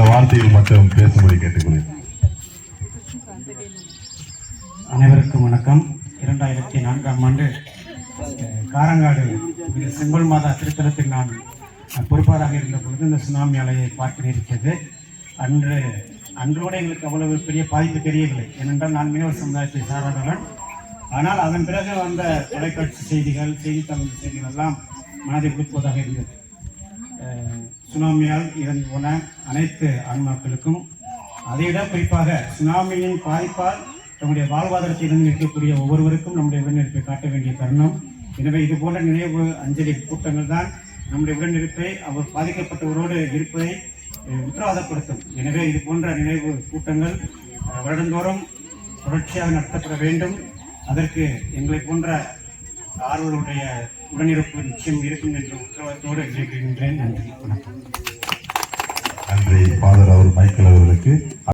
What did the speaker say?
சில வார்த்தைகள் மட்டும் பேசும்படி கேட்டுக்கொள்கிறேன். அனைவருக்கும் வணக்கம். 2004ஆம் ஆண்டு காரங்காடு செங்கோல் மாதா திருத்தலத்தில் நான் பொறுப்பாளராக இருந்த பொழுது இந்த சுனாமி அலையை பார்க்க நேரிட்டது. அன்றோடு எங்களுக்கு அவ்வளவு பெரிய பாதிப்பு தெரியவில்லை. ஏனென்றால் நான் மீனவர் சமுதாயத்தை சாராதவன். ஆனால் அதன் பிறகு வந்த தொலைக்காட்சி செய்திகள், செய்தித்தாள் செய்திகள் எல்லாம் மனதை கொடுப்பதாக இருந்தது. சுனாமியால் இறந்து போன அனைத்து ஆன்மாக்களுக்கும், அதைவிட குறிப்பாக சுனாமியின் பாதிப்பால் நம்முடைய வாழ்வாதாரத்தை இழந்து நிற்கக்கூடிய ஒவ்வொருவருக்கும் நம்முடைய உடனிருப்பை காட்ட வேண்டிய தருணம். எனவே இது போன்ற நினைவு அஞ்சலி கூட்டங்கள் தான் நம்முடைய உடனிருப்பை, அவர் பாதிக்கப்பட்டவரோடு இருப்பதை உத்தரவாதப்படுத்தும். எனவே இது போன்ற நினைவு கூட்டங்கள் வருடந்தோறும் தொடர்ச்சியாக நடத்தப்பட வேண்டும். அதற்கு எங்களை போன்ற ஆர்வலருடைய உடனிருப்பு நிச்சயம் இருக்கும் என்ற உத்தரவாதத்தோடு கேட்கின்றேன். நன்றி, வணக்கம். நன்றி ஃபாதர் மைக்கேல் அவர்களுக்கு.